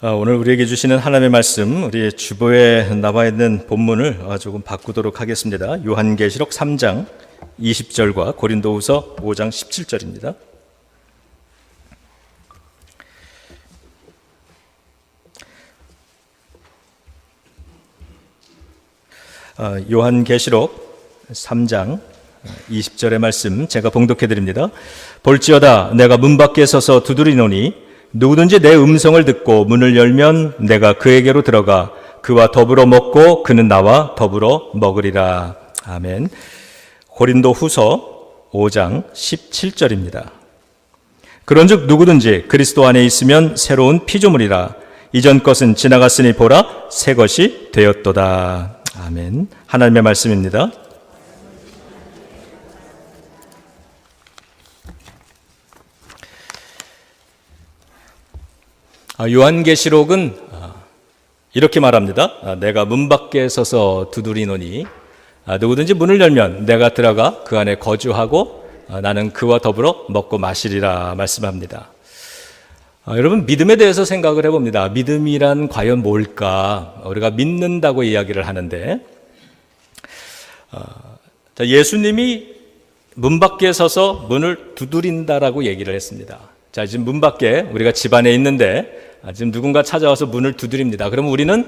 오늘 우리에게 주시는 하나님의 말씀, 우리 주보에 나와 있는 본문을 조금 바꾸도록 하겠습니다. 요한계시록 3장 20절과 고린도후서 5장 17절입니다. 요한계시록 3장 20절의 말씀 제가 봉독해 드립니다. 볼지어다 내가 문 밖에 서서 두드리노니 누구든지 내 음성을 듣고 문을 열면 내가 그에게로 들어가 그와 더불어 먹고 그는 나와 더불어 먹으리라. 아멘. 고린도후서 5장 17절입니다. 그런즉 누구든지 그리스도 안에 있으면 새로운 피조물이라. 이전 것은 지나갔으니 보라 새 것이 되었도다. 아멘. 하나님의 말씀입니다. 요한계시록은 이렇게 말합니다. 내가 문 밖에 서서 두드리노니 누구든지 문을 열면 내가 들어가 그 안에 거주하고 나는 그와 더불어 먹고 마시리라 말씀합니다. 여러분, 믿음에 대해서 생각을 해봅니다. 믿음이란 과연 뭘까? 우리가 믿는다고 이야기를 하는데 예수님이 문 밖에 서서 문을 두드린다라고 얘기를 했습니다. 자, 지금 문 밖에 우리가 집 안에 있는데 지금 누군가 찾아와서 문을 두드립니다. 그러면 우리는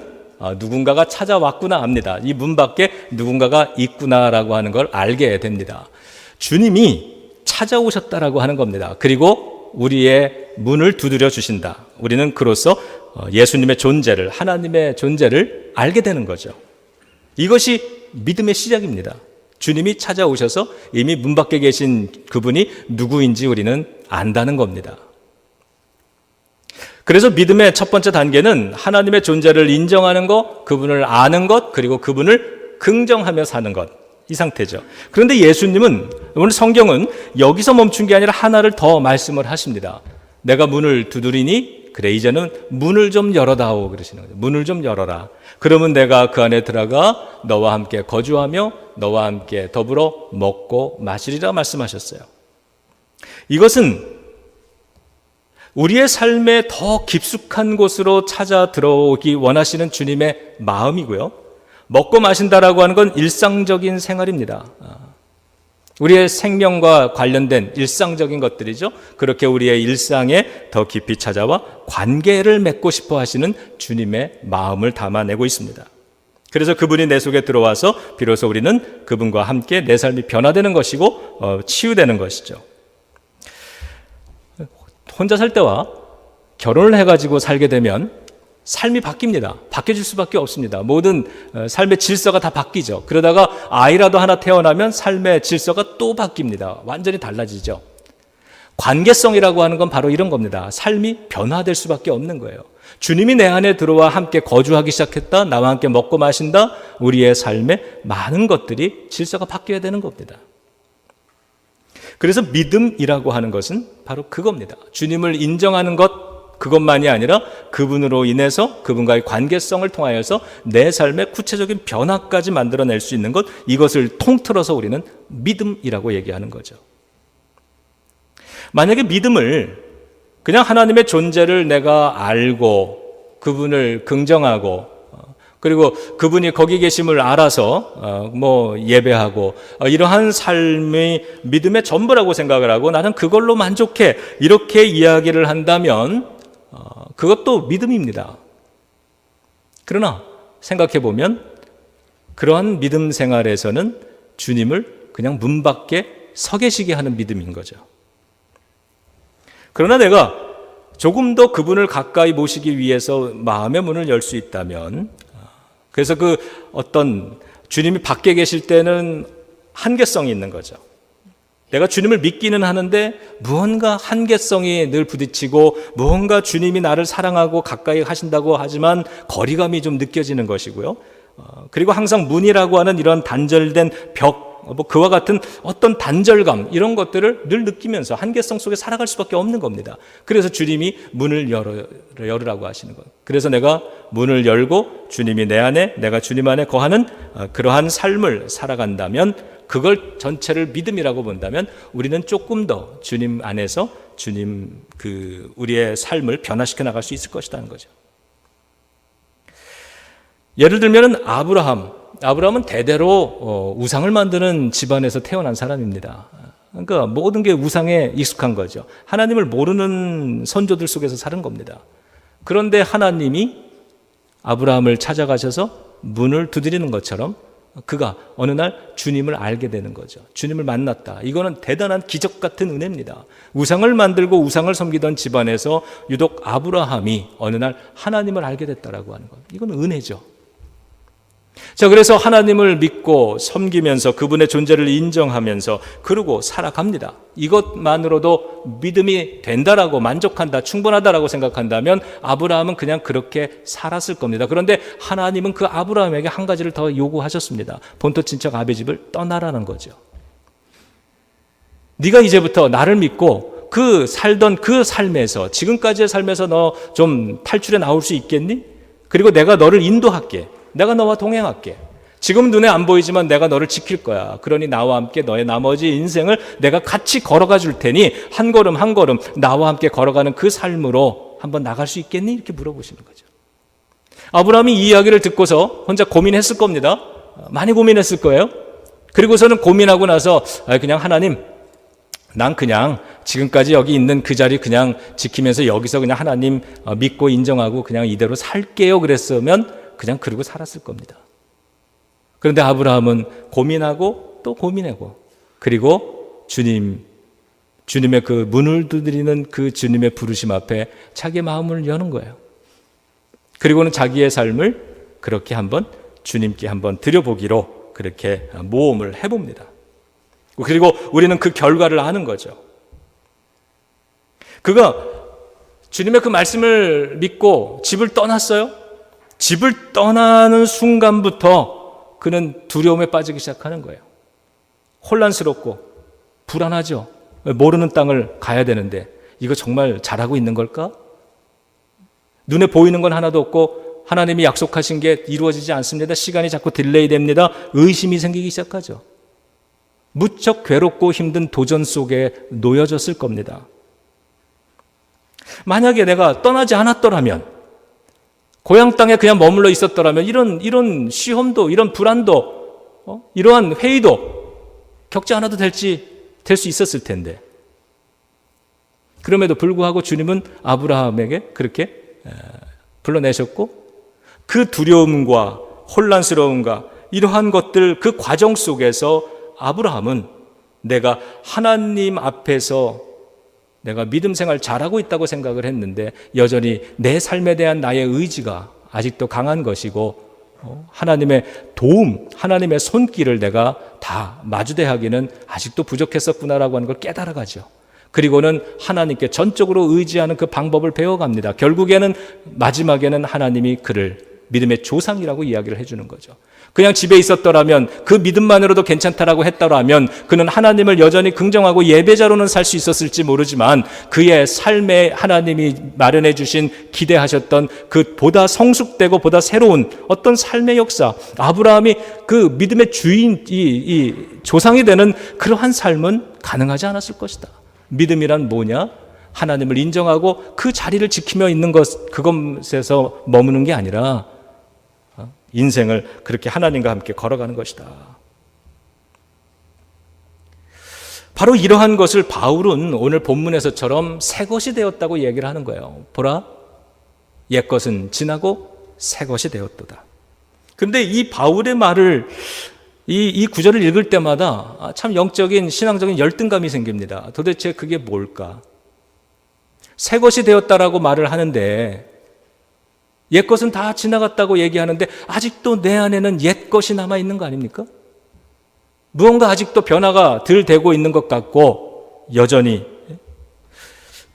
누군가가 찾아왔구나 합니다. 이 문 밖에 누군가가 있구나라고 하는 걸 알게 됩니다. 주님이 찾아오셨다라고 하는 겁니다. 그리고 우리의 문을 두드려 주신다. 우리는 그로써 예수님의 존재를, 하나님의 존재를 알게 되는 거죠. 이것이 믿음의 시작입니다. 주님이 찾아오셔서 이미 문 밖에 계신 그분이 누구인지 우리는 안다는 겁니다. 그래서 믿음의 첫 번째 단계는 하나님의 존재를 인정하는 것, 그분을 아는 것, 그리고 그분을 긍정하며 사는 것, 이 상태죠. 그런데 예수님은, 오늘 성경은 여기서 멈춘 게 아니라 하나를 더 말씀을 하십니다. 내가 문을 두드리니 그래 이제는 문을 좀 열어다오 그러시는 거죠. 문을 좀 열어라. 그러면 내가 그 안에 들어가 너와 함께 거주하며 너와 함께 더불어 먹고 마시리라 말씀하셨어요. 이것은 우리의 삶에 더 깊숙한 곳으로 찾아 들어오기 원하시는 주님의 마음이고요. 먹고 마신다라고 하는 건 일상적인 생활입니다. 우리의 생명과 관련된 일상적인 것들이죠. 그렇게 우리의 일상에 더 깊이 찾아와 관계를 맺고 싶어 하시는 주님의 마음을 담아내고 있습니다. 그래서 그분이 내 속에 들어와서 비로소 우리는 그분과 함께 내 삶이 변화되는 것이고 치유되는 것이죠. 혼자 살 때와 결혼을 해가지고 살게 되면 삶이 바뀝니다. 바뀌어질 수밖에 없습니다. 모든 삶의 질서가 다 바뀌죠. 그러다가 아이라도 하나 태어나면 삶의 질서가 또 바뀝니다. 완전히 달라지죠. 관계성이라고 하는 건 바로 이런 겁니다. 삶이 변화될 수밖에 없는 거예요. 주님이 내 안에 들어와 함께 거주하기 시작했다. 나와 함께 먹고 마신다. 우리의 삶에 많은 것들이 질서가 바뀌어야 되는 겁니다. 그래서 믿음이라고 하는 것은 바로 그겁니다. 주님을 인정하는 것, 그것만이 아니라 그분으로 인해서 그분과의 관계성을 통하여서 내 삶의 구체적인 변화까지 만들어낼 수 있는 것, 이것을 통틀어서 우리는 믿음이라고 얘기하는 거죠. 만약에 믿음을 그냥 하나님의 존재를 내가 알고 그분을 긍정하고 그리고 그분이 거기 계심을 알아서 예배하고 이러한 삶이 믿음의 전부라고 생각을 하고 나는 그걸로 만족해 이렇게 이야기를 한다면 그것도 믿음입니다. 그러나 생각해 보면 그러한 믿음 생활에서는 주님을 그냥 문 밖에 서 계시게 하는 믿음인 거죠. 그러나 내가 조금 더 그분을 가까이 모시기 위해서 마음의 문을 열 수 있다면, 그래서 그 어떤 주님이 밖에 계실 때는 한계성이 있는 거죠. 내가 주님을 믿기는 하는데 무언가 한계성이 늘 부딪히고 무언가 주님이 나를 사랑하고 가까이 하신다고 하지만 거리감이 좀 느껴지는 것이고요. 그리고 항상 문이라고 하는 이런 단절된 벽, 그와 같은 어떤 단절감 이런 것들을 늘 느끼면서 한계성 속에 살아갈 수밖에 없는 겁니다. 그래서 주님이 문을 열으라고 하시는 거예요. 그래서 내가 문을 열고 주님이 내 안에 내가 주님 안에 거하는 그러한 삶을 살아간다면 그걸 전체를 믿음이라고 본다면 우리는 조금 더 주님 안에서 주님 우리의 삶을 변화시켜 나갈 수 있을 것이라는 거죠. 예를 들면 아브라함은 대대로 우상을 만드는 집안에서 태어난 사람입니다. 그러니까 모든 게 우상에 익숙한 거죠. 하나님을 모르는 선조들 속에서 사는 겁니다. 그런데 하나님이 아브라함을 찾아가셔서 문을 두드리는 것처럼 그가 어느 날 주님을 알게 되는 거죠. 주님을 만났다. 이거는 대단한 기적 같은 은혜입니다. 우상을 만들고 우상을 섬기던 집안에서 유독 아브라함이 어느 날 하나님을 알게 됐다라고 하는 것. 이건 은혜죠. 자, 그래서 하나님을 믿고 섬기면서 그분의 존재를 인정하면서 그러고 살아갑니다. 이것만으로도 믿음이 된다라고 만족한다, 충분하다라고 생각한다면 아브라함은 그냥 그렇게 살았을 겁니다. 그런데 하나님은 그 아브라함에게 한 가지를 더 요구하셨습니다. 본토 친척 아비 집을 떠나라는 거죠. 네가 이제부터 나를 믿고 그 살던 그 삶에서, 지금까지의 삶에서 너 좀 탈출해 나올 수 있겠니? 그리고 내가 너를 인도할게. 내가 너와 동행할게. 지금 눈에 안 보이지만 내가 너를 지킬 거야. 그러니 나와 함께 너의 나머지 인생을 내가 같이 걸어가 줄 테니 한 걸음 한 걸음 나와 함께 걸어가는 그 삶으로 한번 나갈 수 있겠니? 이렇게 물어보시는 거죠. 아브라함이 이 이야기를 듣고서 혼자 고민했을 겁니다. 많이 고민했을 거예요. 그리고서는 고민하고 나서 그냥 하나님, 난 그냥 지금까지 여기 있는 그 자리 그냥 지키면서 여기서 그냥 하나님 믿고 인정하고 그냥 이대로 살게요. 그랬으면 그냥 그러고 살았을 겁니다. 그런데 아브라함은 고민하고 또 고민하고 그리고 주님의 그 문을 두드리는 그 주님의 부르심 앞에 자기의 마음을 여는 거예요. 그리고는 자기의 삶을 그렇게 한번 주님께 한번 드려보기로 그렇게 모험을 해봅니다. 그리고 우리는 그 결과를 아는 거죠. 그가 주님의 그 말씀을 믿고 집을 떠났어요. 집을 떠나는 순간부터 그는 두려움에 빠지기 시작하는 거예요. 혼란스럽고 불안하죠. 모르는 땅을 가야 되는데 이거 정말 잘하고 있는 걸까? 눈에 보이는 건 하나도 없고 하나님이 약속하신 게 이루어지지 않습니다. 시간이 자꾸 딜레이 됩니다. 의심이 생기기 시작하죠. 무척 괴롭고 힘든 도전 속에 놓여졌을 겁니다. 만약에 내가 떠나지 않았더라면, 고향 땅에 그냥 머물러 있었더라면 이런 시험도, 이런 불안도, 이러한 회의도 겪지 않아도 될 수 있었을 텐데. 그럼에도 불구하고 주님은 아브라함에게 그렇게 불러내셨고 그 두려움과 혼란스러움과 이러한 것들, 그 과정 속에서 아브라함은 내가 하나님 앞에서 내가 믿음 생활 잘하고 있다고 생각을 했는데 여전히 내 삶에 대한 나의 의지가 아직도 강한 것이고 하나님의 도움, 하나님의 손길을 내가 다 마주대하기는 아직도 부족했었구나라고 하는 걸 깨달아가죠. 그리고는 하나님께 전적으로 의지하는 그 방법을 배워갑니다. 결국에는 마지막에는 하나님이 그를 믿음의 조상이라고 이야기를 해주는 거죠. 그냥 집에 있었더라면, 그 믿음만으로도 괜찮다라고 했더라면 그는 하나님을 여전히 긍정하고 예배자로는 살 수 있었을지 모르지만 그의 삶에 하나님이 마련해 주신, 기대하셨던 그 보다 성숙되고 보다 새로운 어떤 삶의 역사, 아브라함이 그 믿음의 주인, 이 조상이 되는 그러한 삶은 가능하지 않았을 것이다. 믿음이란 뭐냐? 하나님을 인정하고 그 자리를 지키며 있는 것, 그것에서 머무는 게 아니라 인생을 그렇게 하나님과 함께 걸어가는 것이다. 바로 이러한 것을 바울은 오늘 본문에서처럼 새 것이 되었다고 얘기를 하는 거예요. 보라, 옛 것은 지나고 새 것이 되었도다. 그런데 이 바울의 말을 이 구절을 읽을 때마다 참 영적인, 신앙적인 열등감이 생깁니다. 도대체 그게 뭘까? 새 것이 되었다라고 말을 하는데 옛 것은 다 지나갔다고 얘기하는데 아직도 내 안에는 옛 것이 남아있는 거 아닙니까? 무언가 아직도 변화가 덜 되고 있는 것 같고 여전히.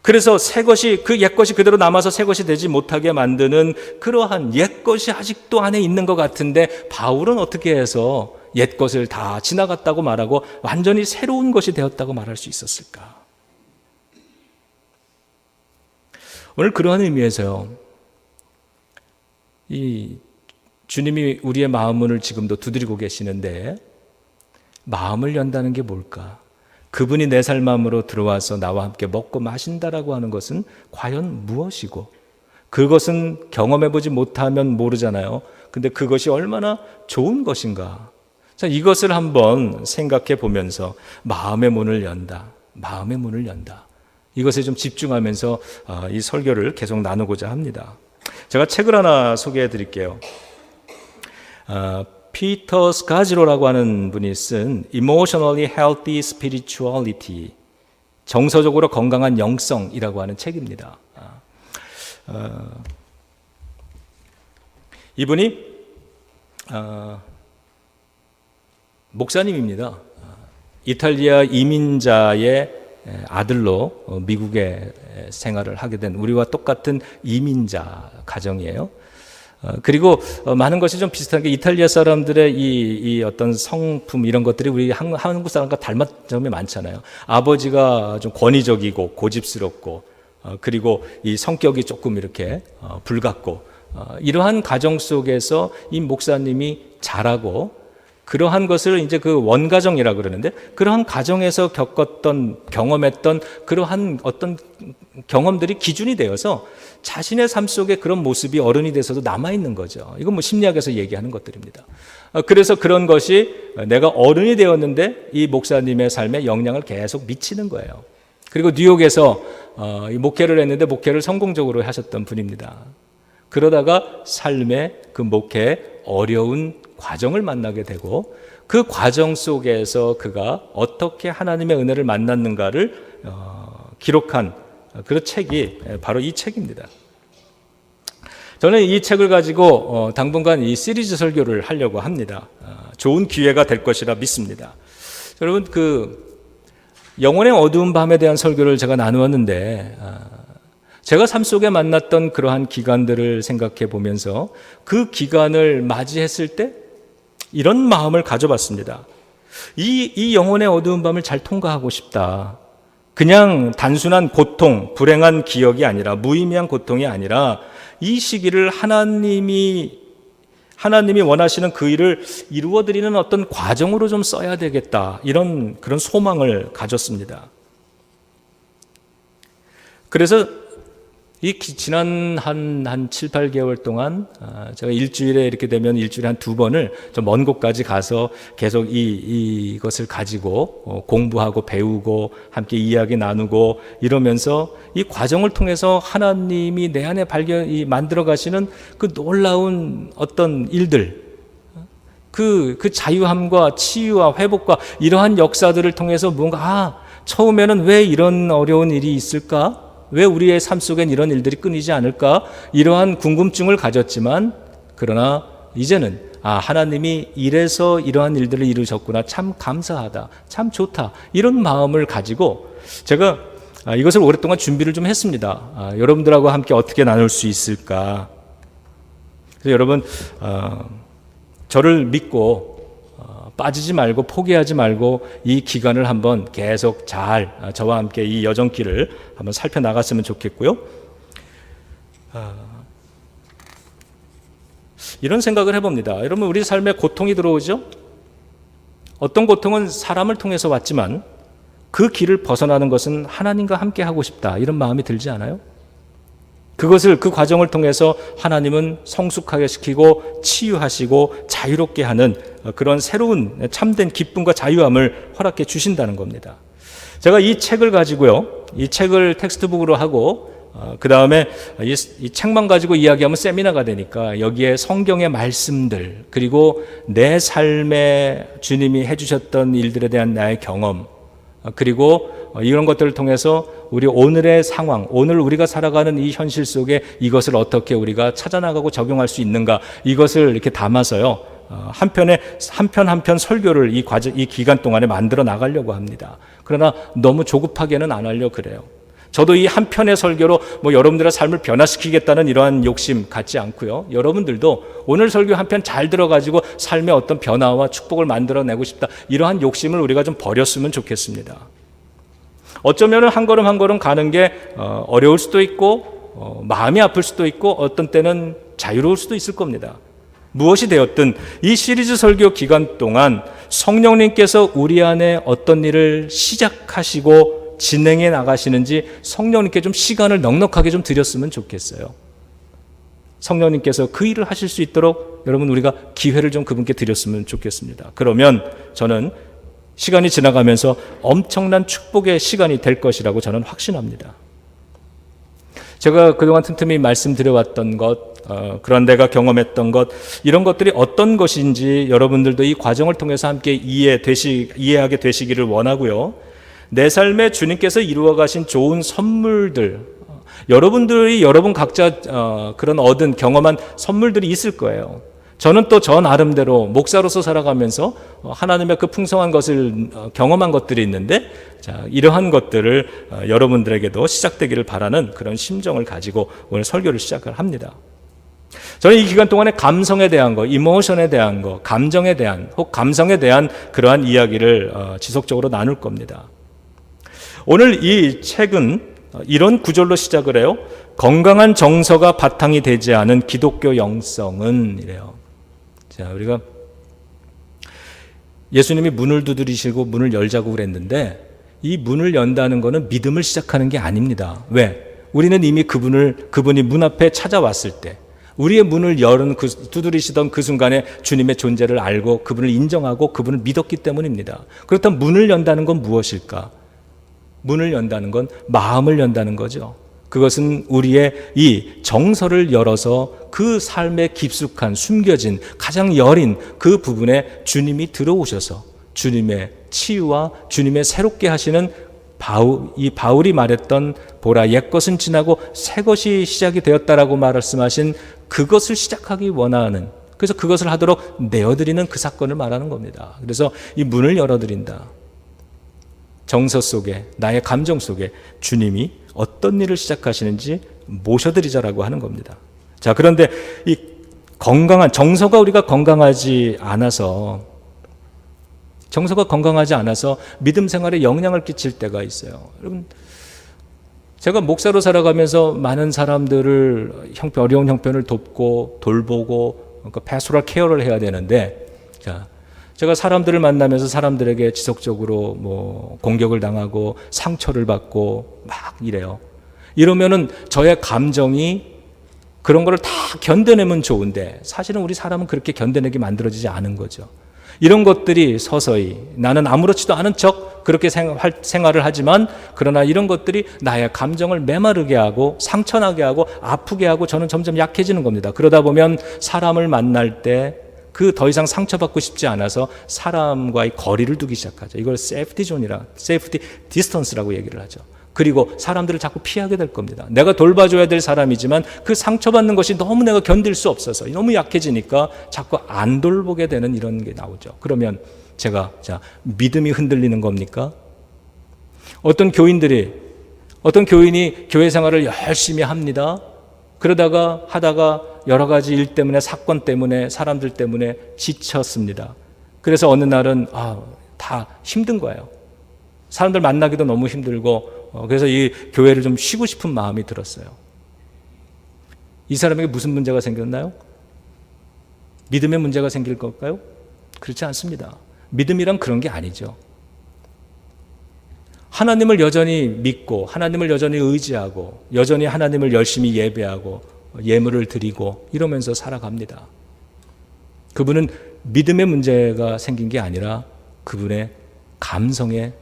그래서 새 것이, 그 옛 것이 그대로 남아서 새 것이 되지 못하게 만드는 그러한 옛 것이 아직도 안에 있는 것 같은데 바울은 어떻게 해서 옛 것을 다 지나갔다고 말하고 완전히 새로운 것이 되었다고 말할 수 있었을까? 오늘 그러한 의미에서요, 이 주님이 우리의 마음을 지금도 두드리고 계시는데 마음을 연다는 게 뭘까? 그분이 내 삶 마음으로 들어와서 나와 함께 먹고 마신다라고 하는 것은 과연 무엇이고 그것은 경험해보지 못하면 모르잖아요. 근데 그것이 얼마나 좋은 것인가. 자, 이것을 한번 생각해 보면서 마음의 문을 연다. 마음의 문을 연다. 이것에 좀 집중하면서 이 설교를 계속 나누고자 합니다. 제가 책을 하나 소개해 드릴게요. 피터 스카지로라고 하는 분이 쓴 Emotionally Healthy Spirituality, 정서적으로 건강한 영성이라고 하는 책입니다. 이분이 목사님입니다. 이탈리아 이민자의 아들로 미국에 생활을 하게 된, 우리와 똑같은 이민자 가정이에요. 그리고 많은 것이 좀 비슷한 게, 이탈리아 사람들의 이 어떤 성품 이런 것들이 우리 한국 사람과 닮은 점이 많잖아요. 아버지가 좀 권위적이고 고집스럽고, 그리고 이 성격이 조금 이렇게 불같고, 이러한 가정 속에서 이 목사님이 자라고, 그러한 것을 이제 그 원가정이라 그러는데, 그러한 가정에서 겪었던, 경험했던 그러한 어떤 경험들이 기준이 되어서 자신의 삶 속에 그런 모습이 어른이 돼서도 남아있는 거죠. 이건 뭐 심리학에서 얘기하는 것들입니다. 그래서 그런 것이 내가 어른이 되었는데 이 목사님의 삶에 영향을 계속 미치는 거예요. 그리고 뉴욕에서 이 목회를 했는데 목회를 성공적으로 하셨던 분입니다. 그러다가 삶의 그 목회에 어려운 과정을 만나게 되고, 그 과정 속에서 그가 어떻게 하나님의 은혜를 만났는가를 기록한 그런 책이 바로 이 책입니다. 저는 이 책을 가지고 당분간 이 시리즈 설교를 하려고 합니다. 좋은 기회가 될 것이라 믿습니다. 여러분, 그 영혼의 어두운 밤에 대한 설교를 제가 나누었는데, 제가 삶 속에 만났던 그러한 기간들을 생각해 보면서 그 기간을 맞이했을 때 이런 마음을 가져봤습니다. 이 영혼의 어두운 밤을 잘 통과하고 싶다. 그냥 단순한 고통, 불행한 기억이 아니라, 무의미한 고통이 아니라, 이 시기를 하나님이 원하시는 그 일을 이루어드리는 어떤 과정으로 좀 써야 되겠다. 그런 소망을 가졌습니다. 그래서 이 지난 한 7, 8개월 동안 제가 일주일에 이렇게 되면 일주일에 한 2번을 좀 먼 곳까지 가서 계속 이것을 가지고 공부하고 배우고 함께 이야기 나누고 이러면서 이 과정을 통해서 하나님이 내 안에 만들어 가시는 그 놀라운 어떤 일들, 그 자유함과 치유와 회복과 이러한 역사들을 통해서 뭔가 처음에는 왜 이런 어려운 일이 있을까? 왜 우리의 삶 속엔 이런 일들이 끊이지 않을까? 이러한 궁금증을 가졌지만, 그러나 이제는 하나님이 이래서 이러한 일들을 이루셨구나, 참 감사하다, 참 좋다, 이런 마음을 가지고 제가 이것을 오랫동안 준비를 좀 했습니다. 여러분들하고 함께 어떻게 나눌 수 있을까? 그래서 여러분, 저를 믿고 빠지지 말고 포기하지 말고 이 기간을 한번 계속 잘 저와 함께 이 여정길을 한번 살펴나갔으면 좋겠고요. 이런 생각을 해봅니다. 여러분, 우리 삶에 고통이 들어오죠? 어떤 고통은 사람을 통해서 왔지만 그 길을 벗어나는 것은 하나님과 함께 하고 싶다, 이런 마음이 들지 않아요? 그 과정을 통해서 하나님은 성숙하게 시키고 치유하시고 자유롭게 하는 그런 새로운 참된 기쁨과 자유함을 허락해 주신다는 겁니다. 제가 이 책을 가지고요, 이 책을 텍스트북으로 하고 그 다음에 이 책만 가지고 이야기하면 세미나가 되니까 여기에 성경의 말씀들, 그리고 내 삶에 주님이 해주셨던 일들에 대한 나의 경험, 그리고 이런 것들을 통해서 우리 오늘의 상황, 오늘 우리가 살아가는 이 현실 속에 이것을 어떻게 우리가 찾아나가고 적용할 수 있는가, 이것을 이렇게 담아서요, 한 편 설교를 이 기간 동안에 만들어 나가려고 합니다. 그러나 너무 조급하게는 안 하려고 그래요. 저도 이 한 편의 설교로 여러분들의 삶을 변화시키겠다는 이러한 욕심 갖지 않고요. 여러분들도 오늘 설교 한 편 잘 들어가지고 삶의 어떤 변화와 축복을 만들어내고 싶다, 이러한 욕심을 우리가 좀 버렸으면 좋겠습니다. 어쩌면 한 걸음 한 걸음 가는 게 어려울 수도 있고 마음이 아플 수도 있고 어떤 때는 자유로울 수도 있을 겁니다. 무엇이 되었든 이 시리즈 설교 기간 동안 성령님께서 우리 안에 어떤 일을 시작하시고 진행해 나가시는지 성령님께 좀 시간을 넉넉하게 좀 드렸으면 좋겠어요. 성령님께서 그 일을 하실 수 있도록 여러분 우리가 기회를 좀 그분께 드렸으면 좋겠습니다. 그러면 저는 시간이 지나가면서 엄청난 축복의 시간이 될 것이라고 저는 확신합니다. 제가 그동안 틈틈이 말씀드려왔던 것, 그런 내가 경험했던 것, 이런 것들이 어떤 것인지 여러분들도 이 과정을 통해서 함께 이해하게 되시기를 원하고요. 내 삶에 주님께서 이루어 가신 좋은 선물들, 여러분들이 여러분 각자 그런 얻은 경험한 선물들이 있을 거예요. 저는 또 저 나름대로 목사로서 살아가면서 하나님의 그 풍성한 것을 경험한 것들이 있는데, 자, 이러한 것들을 여러분들에게도 시작되기를 바라는 그런 심정을 가지고 오늘 설교를 시작을 합니다. 저는 이 기간 동안에 감성에 대한 거, 이모션에 대한 거, 감정에 대한 혹 감성에 대한 그러한 이야기를 지속적으로 나눌 겁니다. 오늘 이 책은 이런 구절로 시작을 해요. 건강한 정서가 바탕이 되지 않은 기독교 영성은, 이래요. 자, 우리가 예수님이 문을 두드리시고 문을 열자고 그랬는데, 이 문을 연다는 것은 믿음을 시작하는 게 아닙니다. 왜? 우리는 이미 그분이 문 앞에 찾아왔을 때, 우리의 문을 두드리시던 그 순간에 주님의 존재를 알고 그분을 인정하고 그분을 믿었기 때문입니다. 그렇다면 문을 연다는 건 무엇일까? 문을 연다는 건 마음을 연다는 거죠. 그것은 우리의 이 정서를 열어서 그 삶에 깊숙한 숨겨진 가장 여린 그 부분에 주님이 들어오셔서 주님의 치유와 주님의 새롭게 하시는 이 바울이 말했던 보라 옛것은 지나고 새것이 시작이 되었다라고 말씀하신 그것을 시작하기 원하는, 그래서 그것을 하도록 내어드리는 그 사건을 말하는 겁니다. 그래서 이 문을 열어드린다. 정서 속에, 나의 감정 속에 주님이 어떤 일을 시작하시는지 모셔드리자라고 하는 겁니다. 자, 그런데 이 건강한 정서가 우리가 건강하지 않아서 믿음 생활에 영향을 끼칠 때가 있어요. 여러분, 제가 목사로 살아가면서 많은 사람들을 어려운 형편을 돕고 돌보고 그러니까 패스토럴 케어를 해야 되는데, 자, 제가 사람들을 만나면서 사람들에게 지속적으로 공격을 당하고 상처를 받고 막 이래요. 이러면은 저의 감정이 그런 거를 다 견뎌내면 좋은데, 사실은 우리 사람은 그렇게 견뎌내게 만들어지지 않은 거죠. 이런 것들이 서서히 나는 아무렇지도 않은 척 그렇게 생활을 하지만, 그러나 이런 것들이 나의 감정을 메마르게 하고 상처나게 하고 아프게 하고 저는 점점 약해지는 겁니다. 그러다 보면 사람을 만날 때 그 더 이상 상처받고 싶지 않아서 사람과의 거리를 두기 시작하죠. 이걸 세이프티 디스턴스라고 얘기를 하죠. 그리고 사람들을 자꾸 피하게 될 겁니다. 내가 돌봐줘야 될 사람이지만 그 상처받는 것이 너무 내가 견딜 수 없어서 너무 약해지니까 자꾸 안 돌보게 되는 이런 게 나오죠. 그러면 믿음이 흔들리는 겁니까? 어떤 교인이 교회 생활을 열심히 합니다. 하다가 여러 가지 일 때문에, 사건 때문에, 사람들 때문에 지쳤습니다. 그래서 어느 날은 다 힘든 거예요. 사람들 만나기도 너무 힘들고, 그래서 이 교회를 좀 쉬고 싶은 마음이 들었어요. 이 사람에게 무슨 문제가 생겼나요? 믿음의 문제가 생길 걸까요? 그렇지 않습니다. 믿음이란 그런 게 아니죠. 하나님을 여전히 믿고, 하나님을 여전히 의지하고, 여전히 하나님을 열심히 예배하고 예물을 드리고 이러면서 살아갑니다. 그분은 믿음의 문제가 생긴 게 아니라 그분의 감정의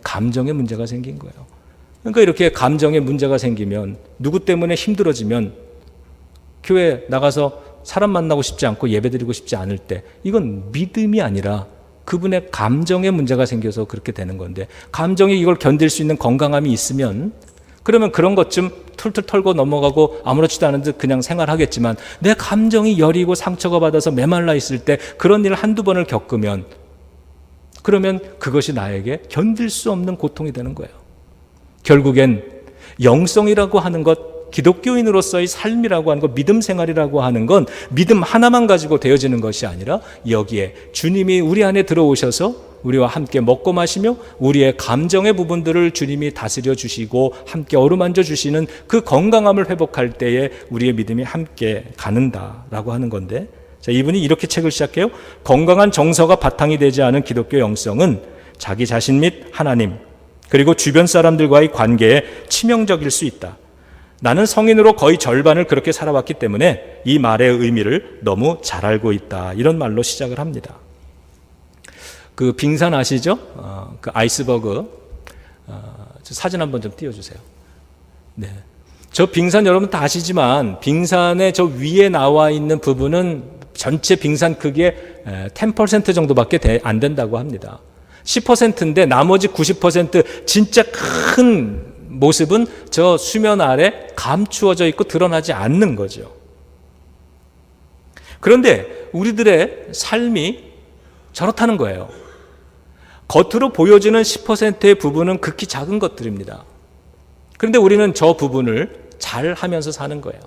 문제가 생긴 거예요. 그러니까 이렇게 감정의 문제가 생기면, 누구 때문에 힘들어지면 교회 나가서 사람 만나고 싶지 않고 예배드리고 싶지 않을 때, 이건 믿음이 아니라 그분의 감정의 문제가 생겨서 그렇게 되는 건데, 감정이 이걸 견딜 수 있는 건강함이 있으면 그러면 그런 것 좀 툴툴 털고 넘어가고 아무렇지도 않은 듯 그냥 생활하겠지만, 내 감정이 여리고 상처가 받아서 메말라 있을 때 그런 일을 한두 번을 겪으면, 그러면 그것이 나에게 견딜 수 없는 고통이 되는 거예요. 결국엔 영성이라고 하는 것, 기독교인으로서의 삶이라고 하는 것, 믿음 생활이라고 하는 건 믿음 하나만 가지고 되어지는 것이 아니라, 여기에 주님이 우리 안에 들어오셔서 우리와 함께 먹고 마시며 우리의 감정의 부분들을 주님이 다스려 주시고 함께 어루만져 주시는 그 건강함을 회복할 때에 우리의 믿음이 함께 가는다라고 하는 건데, 자, 이분이 이렇게 책을 시작해요. 건강한 정서가 바탕이 되지 않은 기독교 영성은 자기 자신 및 하나님, 그리고 주변 사람들과의 관계에 치명적일 수 있다. 나는 성인으로 거의 절반을 그렇게 살아왔기 때문에 이 말의 의미를 너무 잘 알고 있다. 이런 말로 시작을 합니다. 그 빙산 아시죠? 그 아이스버그. 사진 한번 좀 띄워주세요. 네. 저 빙산 여러분 다 아시지만 빙산의 저 위에 나와 있는 부분은 전체 빙산 크기의 10% 정도밖에 안 된다고 합니다. 10%인데 나머지 90% 진짜 큰 모습은 저 수면 아래 감추어져 있고 드러나지 않는 거죠. 그런데 우리들의 삶이 저렇다는 거예요. 겉으로 보여지는 10%의 부분은 극히 작은 것들입니다. 그런데 우리는 저 부분을 잘 하면서 사는 거예요.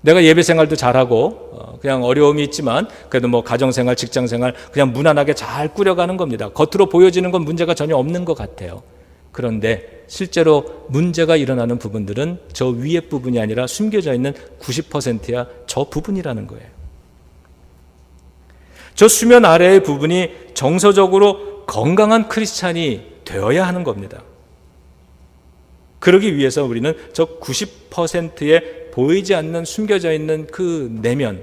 내가 예배 생활도 잘하고 그냥 어려움이 있지만 그래도 뭐 가정생활, 직장생활 그냥 무난하게 잘 꾸려가는 겁니다. 겉으로 보여지는 건 문제가 전혀 없는 것 같아요. 그런데 실제로 문제가 일어나는 부분들은 저 위에 부분이 아니라 숨겨져 있는 90%야 저 부분이라는 거예요. 저 수면 아래의 부분이 정서적으로 건강한 크리스찬이 되어야 하는 겁니다. 그러기 위해서 우리는 저 90%에 보이지 않는 숨겨져 있는 그 내면,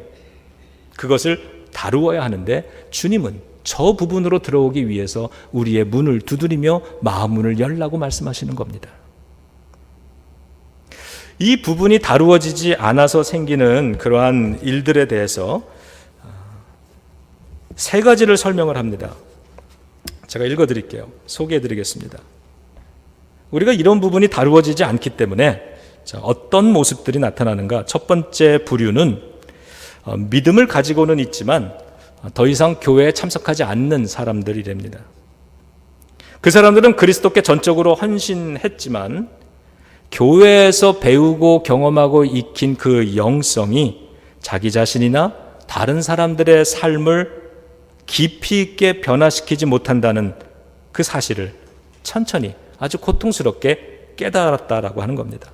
그것을 다루어야 하는데 주님은 저 부분으로 들어오기 위해서 우리의 문을 두드리며 마음 문을 열라고 말씀하시는 겁니다. 이 부분이 다루어지지 않아서 생기는 그러한 일들에 대해서 세 가지를 설명을 합니다. 제가 읽어드릴게요. 소개해드리겠습니다. 우리가 이런 부분이 다루어지지 않기 때문에 어떤 모습들이 나타나는가? 첫 번째 부류는 믿음을 가지고는 있지만 더 이상 교회에 참석하지 않는 사람들이랍니다. 그 사람들은 그리스도께 전적으로 헌신했지만 교회에서 배우고 경험하고 익힌 그 영성이 자기 자신이나 다른 사람들의 삶을 깊이 있게 변화시키지 못한다는 그 사실을 천천히 아주 고통스럽게 깨달았다라고 하는 겁니다.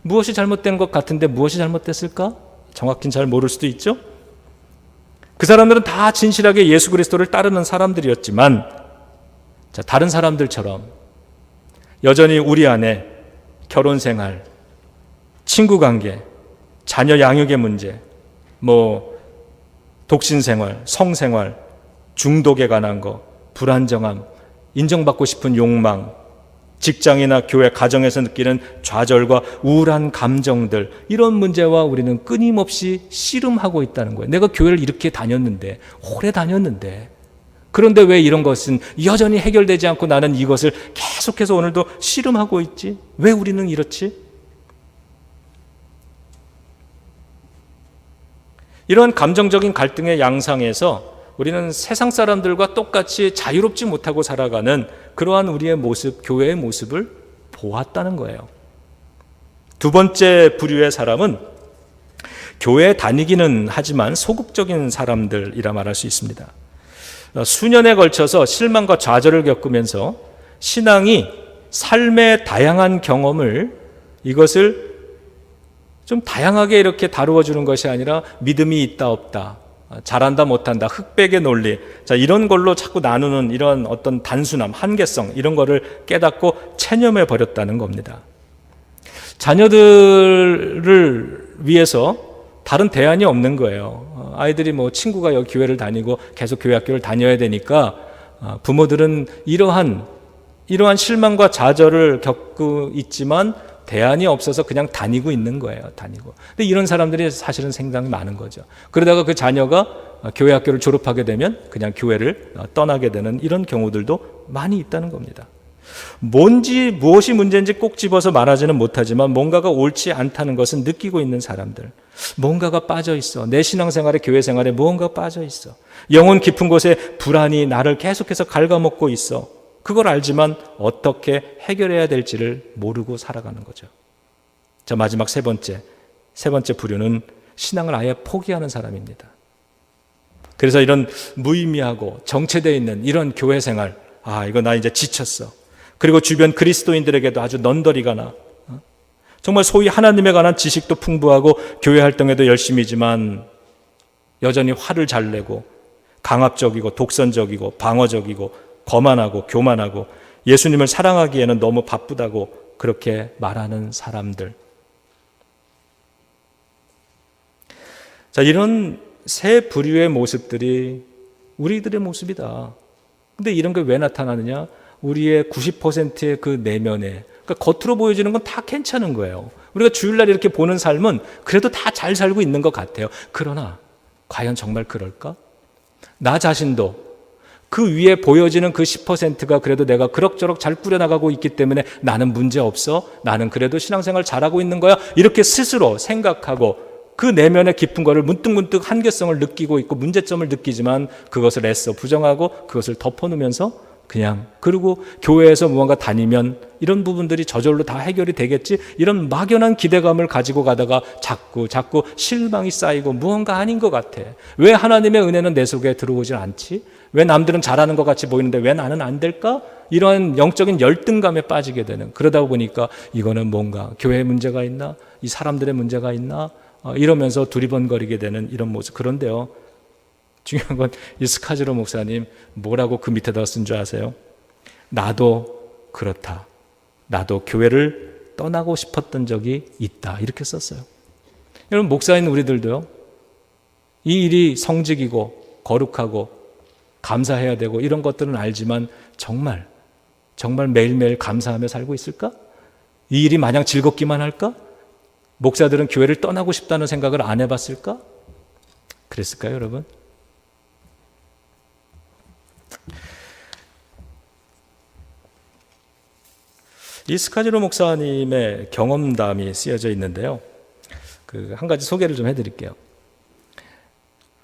무엇이 잘못된 것 같은데 무엇이 잘못됐을까? 정확히는 잘 모를 수도 있죠. 그 사람들은 다 진실하게 예수 그리스도를 따르는 사람들이었지만 다른 사람들처럼 여전히 우리 안에 결혼생활, 친구관계, 자녀 양육의 문제, 독신생활, 성생활, 중독에 관한 거, 불안정함, 인정받고 싶은 욕망, 직장이나 교회, 가정에서 느끼는 좌절과 우울한 감정들, 이런 문제와 우리는 끊임없이 씨름하고 있다는 거예요. 내가 교회를 이렇게 다녔는데, 오래 다녔는데, 그런데 왜 이런 것은 여전히 해결되지 않고 나는 이것을 계속해서 오늘도 씨름하고 있지? 왜 우리는 이렇지? 이런 감정적인 갈등의 양상에서 우리는 세상 사람들과 똑같이 자유롭지 못하고 살아가는 그러한 우리의 모습, 교회의 모습을 보았다는 거예요. 두 번째 부류의 사람은 교회에 다니기는 하지만 소극적인 사람들이라 말할 수 있습니다. 수년에 걸쳐서 실망과 좌절을 겪으면서 신앙이 삶의 다양한 경험을 이것을 좀 다양하게 이렇게 다루어 주는 것이 아니라 믿음이 있다 없다, 잘한다 못한다, 흑백의 논리, 이런 걸로 자꾸 나누는 이런 어떤 단순함, 한계성, 이런 거를 깨닫고 체념해 버렸다는 겁니다. 자녀들을 위해서 다른 대안이 없는 거예요. 아이들이 친구가 여기 교회를 다니고 계속 교회 학교를 다녀야 되니까 부모들은 이러한 실망과 좌절을 겪고 있지만 대안이 없어서 그냥 다니고 있는 거예요. 다니고. 근데 이런 사람들이 사실은 상당히 많은 거죠. 그러다가 그 자녀가 교회 학교를 졸업하게 되면 그냥 교회를 떠나게 되는 이런 경우들도 많이 있다는 겁니다. 무엇이 문제인지 꼭 집어서 말하지는 못하지만 뭔가가 옳지 않다는 것은 느끼고 있는 사람들. 뭔가가 빠져 있어. 내 신앙생활에, 교회 생활에 무언가 빠져 있어. 영혼 깊은 곳에 불안이 나를 계속해서 갉아먹고 있어. 그걸 알지만 어떻게 해결해야 될지를 모르고 살아가는 거죠. 마지막 세 번째 부류는 신앙을 아예 포기하는 사람입니다. 그래서 이런 무의미하고 정체되어 있는 이런 교회 생활, 이거 나 이제 지쳤어. 그리고 주변 그리스도인들에게도 아주 넌더리가 나. 정말 소위 하나님에 관한 지식도 풍부하고 교회 활동에도 열심이지만 여전히 화를 잘 내고 강압적이고 독선적이고 방어적이고 거만하고 교만하고 예수님을 사랑하기에는 너무 바쁘다고 그렇게 말하는 사람들. 자, 이런 세 부류의 모습들이 우리들의 모습이다. 근데 이런 게 왜 나타나느냐? 우리의 90%의 그 내면에, 그러니까 겉으로 보여지는 건 다 괜찮은 거예요. 우리가 주일날 이렇게 보는 삶은 그래도 다 잘 살고 있는 것 같아요. 그러나 과연 정말 그럴까? 나 자신도 그 위에 보여지는 그 10%가 그래도 내가 그럭저럭 잘 꾸려나가고 있기 때문에 나는 문제 없어, 나는 그래도 신앙생활 잘하고 있는 거야, 이렇게 스스로 생각하고 그 내면의 깊은 거를 문득문득 한계성을 느끼고 있고 문제점을 느끼지만 그것을 애써 부정하고 그것을 덮어놓으면서 그냥, 그리고 교회에서 무언가 다니면 이런 부분들이 저절로 다 해결이 되겠지, 이런 막연한 기대감을 가지고 가다가 자꾸 실망이 쌓이고 무언가 아닌 것 같아. 왜 하나님의 은혜는 내 속에 들어오질 않지? 왜 남들은 잘하는 것 같이 보이는데 왜 나는 안 될까? 이런 영적인 열등감에 빠지게 되는, 그러다 보니까 이거는 뭔가 교회에 문제가 있나? 이 사람들의 문제가 있나? 이러면서 두리번거리게 되는 이런 모습. 그런데요, 중요한 건 이 스카지로 목사님 뭐라고 그 밑에다 쓴 줄 아세요? 나도 그렇다. 나도 교회를 떠나고 싶었던 적이 있다. 이렇게 썼어요. 여러분, 목사인 우리들도요, 이 일이 성직이고 거룩하고 감사해야 되고 이런 것들은 알지만 정말 매일매일 감사하며 살고 있을까? 이 일이 마냥 즐겁기만 할까? 목사들은 교회를 떠나고 싶다는 생각을 안 해봤을까? 그랬을까요, 여러분? 이 스카지로 목사님의 경험담이 쓰여져 있는데요. 한 가지 소개를 좀 해드릴게요.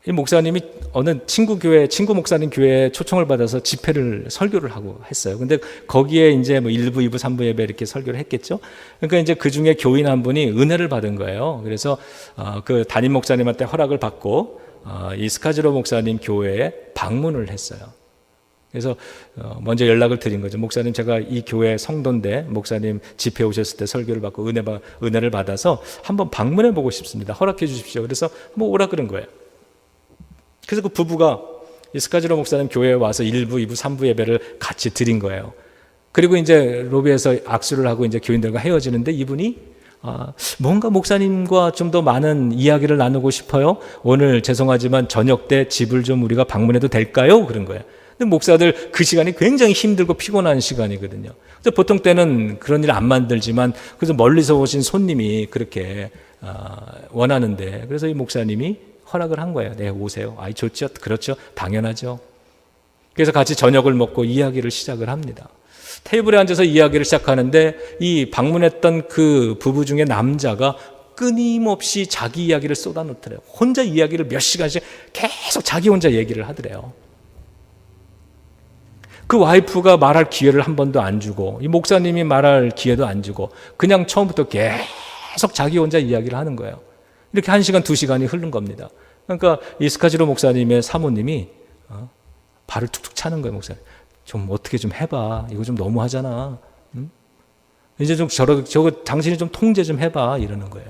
이 목사님이 어느 친구 목사님 교회에 초청을 받아서 집회를 설교를 하고 했어요. 근데 거기에 이제 뭐 1부, 2부, 3부 예배 이렇게 설교를 했겠죠. 그러니까 이제 그 중에 교인 한 분이 은혜를 받은 거예요. 그래서 그 담임 목사님한테 허락을 받고 이 스카지로 목사님 교회에 방문을 했어요. 그래서 먼저 연락을 드린 거죠. 목사님, 제가 이 교회 성도인데 목사님 집회 오셨을 때 설교를 받고 은혜를 받아서 한번 방문해 보고 싶습니다. 허락해 주십시오. 그래서 뭐 오라 그런 거예요. 그래서 그 부부가 이 스카지로 목사님 교회에 와서 1부, 2부, 3부 예배를 같이 드린 거예요. 그리고 이제 로비에서 악수를 하고 이제 교인들과 헤어지는데 이분이 뭔가 목사님과 좀 더 많은 이야기를 나누고 싶어요. 오늘 죄송하지만 저녁 때 집을 좀 우리가 방문해도 될까요? 그런 거예요. 근데 목사들 그 시간이 굉장히 힘들고 피곤한 시간이거든요. 그래서 보통 때는 그런 일 안 만들지만 그래서 멀리서 오신 손님이 그렇게 원하는데, 그래서 이 목사님이 허락을 한 거예요. 네, 오세요. 아이, 좋죠. 그렇죠. 당연하죠. 그래서 같이 저녁을 먹고 이야기를 시작을 합니다. 테이블에 앉아서 이야기를 시작하는데 이 방문했던 그 부부 중에 남자가 끊임없이 자기 이야기를 쏟아놓더래요. 혼자 이야기를 몇 시간씩 계속 자기 혼자 얘기를 하더래요. 그 와이프가 말할 기회를 한 번도 안 주고 이 목사님이 말할 기회도 안 주고 그냥 처음부터 계속 자기 혼자 이야기를 하는 거예요. 이렇게 1시간, 2시간이 흐른 겁니다. 그러니까 이 스카지로 목사님의 사모님이 발을 툭툭 차는 거예요. 목사님, 좀 어떻게 좀 해봐. 이거 좀 너무하잖아. 응? 이제 좀 저거 당신이 좀 통제 좀 해봐. 이러는 거예요.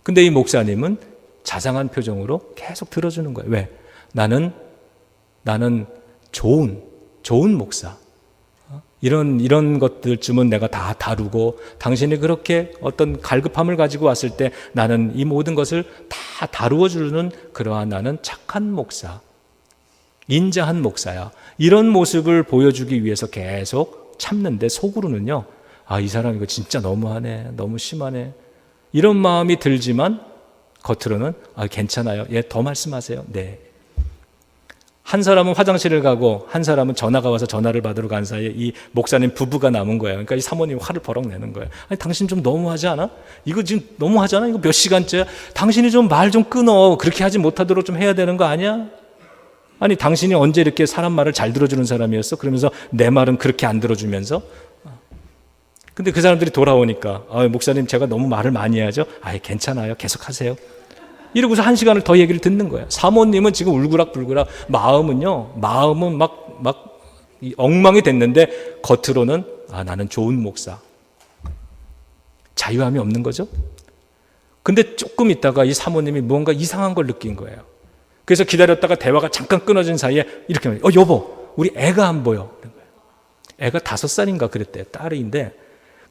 근데 이 목사님은 자상한 표정으로 계속 들어주는 거예요. 왜? 나는 좋은 목사. 이런 것들쯤은 내가 다 다루고 당신이 그렇게 어떤 갈급함을 가지고 왔을 때 나는 이 모든 것을 다 다루어 주는 그러한 나는 착한 목사, 인자한 목사야. 이런 모습을 보여주기 위해서 계속 참는데 속으로는요, 이 사람 이거 진짜 너무하네, 너무 심하네, 이런 마음이 들지만 겉으로는 괜찮아요. 예, 더 말씀하세요. 네. 한 사람은 화장실을 가고 한 사람은 전화가 와서 전화를 받으러 간 사이에 이 목사님 부부가 남은 거예요. 그러니까 이 사모님이 화를 버럭 내는 거예요. 아니, 당신 좀 너무하지 않아? 이거 지금 너무하잖아? 이거 몇 시간째야? 당신이 좀 말 좀 끊어. 그렇게 하지 못하도록 좀 해야 되는 거 아니야? 아니, 당신이 언제 이렇게 사람 말을 잘 들어주는 사람이었어? 그러면서 내 말은 그렇게 안 들어주면서. 근데 그 사람들이 돌아오니까 목사님, 제가 너무 말을 많이 해야죠? 괜찮아요. 계속 하세요. 이러고서 1시간을 더 얘기를 듣는 거예요. 사모님은 지금 울그락불그락, 마음은 막 엉망이 됐는데 겉으로는 나는 좋은 목사. 자유함이 없는 거죠. 근데 조금 있다가 이 사모님이 뭔가 이상한 걸 느낀 거예요. 그래서 기다렸다가 대화가 잠깐 끊어진 사이에 이렇게 말해요. 여보, 우리 애가 안 보여. 애가 5살인가 그랬대요. 딸인데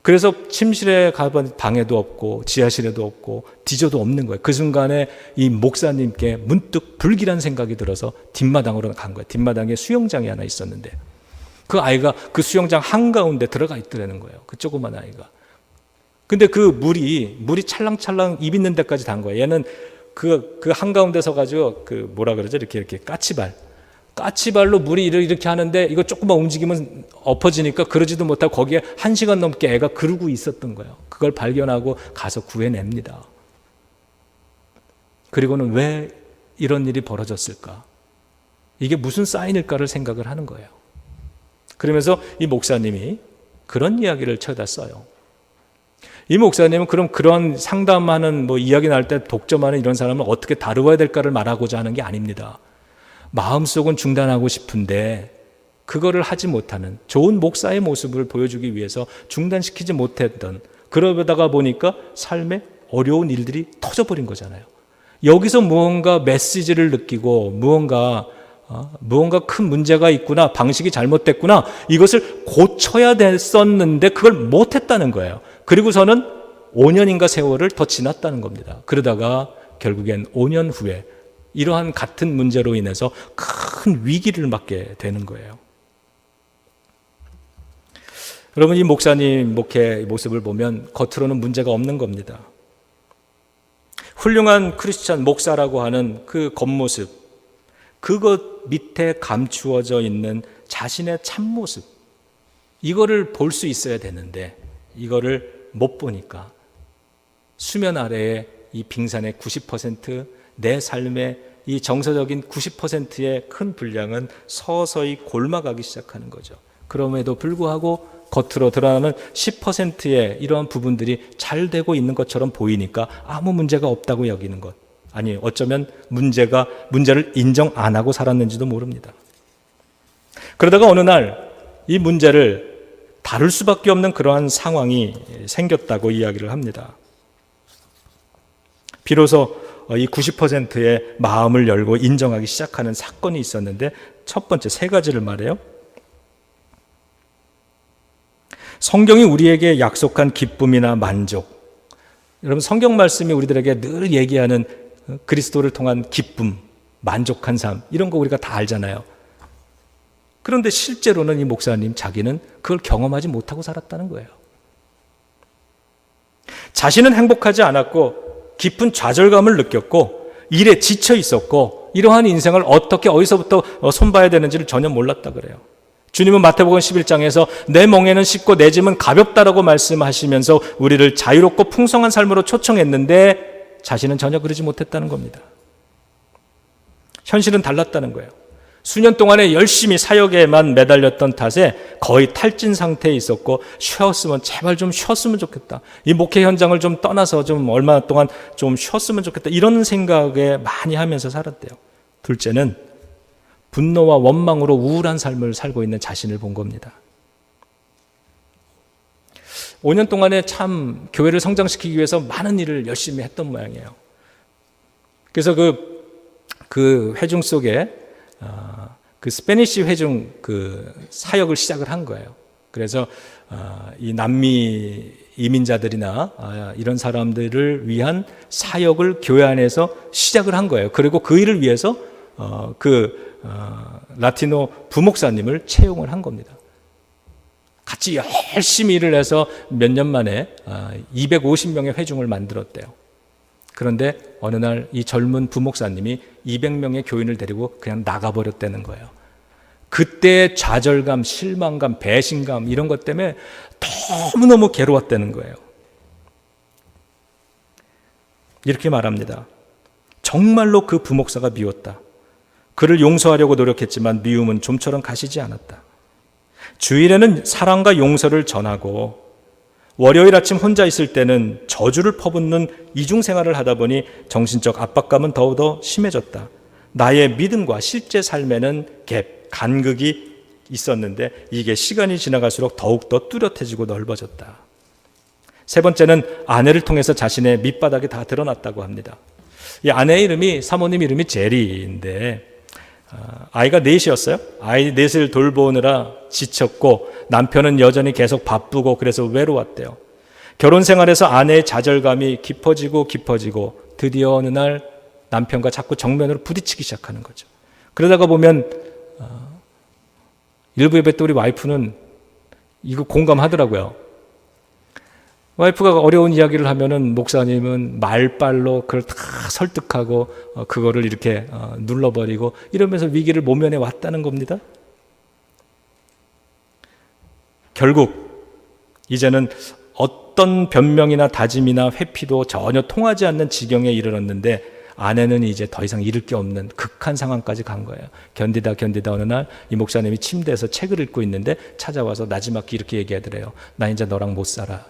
그래서 침실에 가본 방에도 없고 지하실에도 없고 뒤져도 없는 거예요. 그 순간에 이 목사님께 문득 불길한 생각이 들어서 뒷마당으로 간 거예요. 뒷마당에 수영장이 하나 있었는데 그 아이가 그 수영장 한가운데 들어가 있더라는 거예요. 그 조그만 아이가. 근데 그 물이 찰랑찰랑 입 있는 데까지 단 거예요. 얘는 그 한가운데 서가지고 그 뭐라 그러죠? 이렇게 까치발로 물이 이렇게 하는데 이거 조금만 움직이면 엎어지니까 그러지도 못하고 거기에 1시간 넘게 애가 그러고 있었던 거예요. 그걸 발견하고 가서 구해냅니다. 그리고는 왜 이런 일이 벌어졌을까? 이게 무슨 사인일까를 생각을 하는 거예요. 그러면서 이 목사님이 그런 이야기를 쳐다 써요. 이 목사님은 그럼 그런 상담하는 이야기 나올 때 독점하는 이런 사람을 어떻게 다루어야 될까를 말하고자 하는 게 아닙니다. 마음속은 중단하고 싶은데 그거를 하지 못하는 좋은 목사의 모습을 보여주기 위해서 중단시키지 못했던, 그러다가 보니까 삶에 어려운 일들이 터져버린 거잖아요. 여기서 무언가 메시지를 느끼고 무언가 큰 문제가 있구나, 방식이 잘못됐구나, 이것을 고쳐야 됐었는데 그걸 못했다는 거예요. 그리고서는 5년인가 세월을 더 지났다는 겁니다. 그러다가 결국엔 5년 후에 이러한 같은 문제로 인해서 큰 위기를 맞게 되는 거예요. 여러분, 이 목사님 목회 모습을 보면 겉으로는 문제가 없는 겁니다. 훌륭한 크리스찬 목사라고 하는 그 겉모습, 그것 밑에 감추어져 있는 자신의 참모습, 이거를 볼 수 있어야 되는데 이거를 못 보니까 수면 아래에 이 빙산의 90%, 내 삶의 이 정서적인 90%의 큰 분량은 서서히 골마가기 시작하는 거죠. 그럼에도 불구하고 겉으로 드러나는 10%의 이러한 부분들이 잘 되고 있는 것처럼 보이니까 아무 문제가 없다고 여기는 것. 아니, 어쩌면 문제를 인정 안 하고 살았는지도 모릅니다. 그러다가 어느 날 이 문제를 다룰 수밖에 없는 그러한 상황이 생겼다고 이야기를 합니다. 비로소 이 90%의 마음을 열고 인정하기 시작하는 사건이 있었는데, 첫 번째 3가지를 말해요. 성경이 우리에게 약속한 기쁨이나 만족. 여러분, 성경 말씀이 우리들에게 늘 얘기하는 그리스도를 통한 기쁨, 만족한 삶, 이런 거 우리가 다 알잖아요. 그런데 실제로는 이 목사님 자기는 그걸 경험하지 못하고 살았다는 거예요. 자신은 행복하지 않았고 깊은 좌절감을 느꼈고 일에 지쳐 있었고 이러한 인생을 어디서부터 손봐야 되는지를 전혀 몰랐다 그래요. 주님은 마태복음 11장에서 내 멍에는 쉽고 내 짐은 가볍다라고 말씀하시면서 우리를 자유롭고 풍성한 삶으로 초청했는데 자신은 전혀 그러지 못했다는 겁니다. 현실은 달랐다는 거예요. 수년 동안에 열심히 사역에만 매달렸던 탓에 거의 탈진 상태에 있었고, 제발 좀 쉬었으면 좋겠다. 이 목회 현장을 좀 떠나서 좀 얼마 동안 좀 쉬었으면 좋겠다. 이런 생각에 많이 하면서 살았대요. 둘째는 분노와 원망으로 우울한 삶을 살고 있는 자신을 본 겁니다. 5년 동안에 참 교회를 성장시키기 위해서 많은 일을 열심히 했던 모양이에요. 그래서 그 회중 속에 그 스페니시 회중 그 사역을 시작을 한 거예요. 그래서 이 남미 이민자들이나 이런 사람들을 위한 사역을 교회 안에서 시작을 한 거예요. 그리고 그 일을 위해서 라티노 부목사님을 채용을 한 겁니다. 같이 열심히 일을 해서 몇 년 만에 250명의 회중을 만들었대요. 그런데 어느 날 이 젊은 부목사님이 200명의 교인을 데리고 그냥 나가버렸다는 거예요. 그때의 좌절감, 실망감, 배신감 이런 것 때문에 너무너무 괴로웠다는 거예요. 이렇게 말합니다. 정말로 그 부목사가 미웠다. 그를 용서하려고 노력했지만 미움은 좀처럼 가시지 않았다. 주일에는 사랑과 용서를 전하고 월요일 아침 혼자 있을 때는 저주를 퍼붓는 이중생활을 하다 보니 정신적 압박감은 더욱더 심해졌다. 나의 믿음과 실제 삶에는 간극이 있었는데 이게 시간이 지나갈수록 더욱더 뚜렷해지고 넓어졌다. 세 번째는 아내를 통해서 자신의 밑바닥이 다 드러났다고 합니다. 이 아내의 이름이, 사모님 이름이 제리인데 아이가 넷이었어요. 아이 넷을 돌보느라 지쳤고 남편은 여전히 계속 바쁘고 그래서 외로웠대요. 결혼 생활에서 아내의 좌절감이 깊어지고 드디어 어느 날 남편과 자꾸 정면으로 부딪히기 시작하는 거죠. 그러다가 보면 일부 예배 때 우리 와이프는 이거 공감하더라고요. 와이프가 어려운 이야기를 하면은 목사님은 말빨로 그걸 다 설득하고 그거를 이렇게 눌러버리고 이러면서 위기를 모면해 왔다는 겁니다. 결국 이제는 어떤 변명이나 다짐이나 회피도 전혀 통하지 않는 지경에 이르렀는데 아내는 이제 더 이상 잃을 게 없는 극한 상황까지 간 거예요. 견디다 어느 날 이 목사님이 침대에서 책을 읽고 있는데 찾아와서 나지막히 이렇게 얘기하더래요. 나 이제 너랑 못 살아.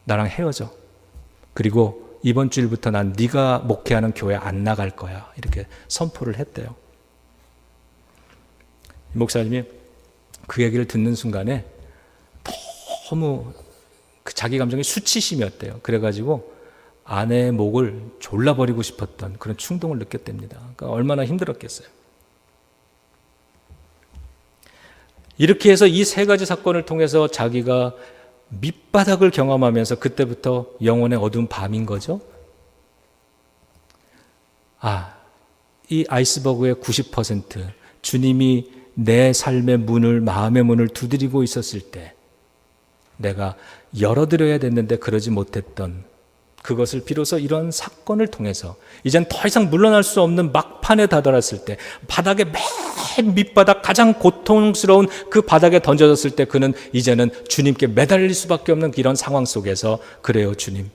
나랑 헤어져. 그리고 이번 주일부터 난 네가 목회하는 교회 안 나갈 거야. 이렇게 선포를 했대요. 이 목사님이 그 얘기를 듣는 순간에 너무 자기 감정이 수치심이었대요. 그래가지고 아내의 목을 졸라버리고 싶었던 그런 충동을 느꼈답니다. 그러니까 얼마나 힘들었겠어요. 이렇게 해서 이 세 가지 사건을 통해서 자기가 밑바닥을 경험하면서 그때부터 영혼의 어두운 밤인 거죠. 이 아이스버그의 90% 주님이 내 삶의 문을, 마음의 문을 두드리고 있었을 때 내가 열어드려야 됐는데 그러지 못했던 그것을 비로소 이런 사건을 통해서 이젠 더 이상 물러날 수 없는 막판에 다다랐을 때 바닥의 맨 밑바닥 가장 고통스러운 그 바닥에 던져졌을 때 그는 이제는 주님께 매달릴 수밖에 없는 이런 상황 속에서 그래요 주님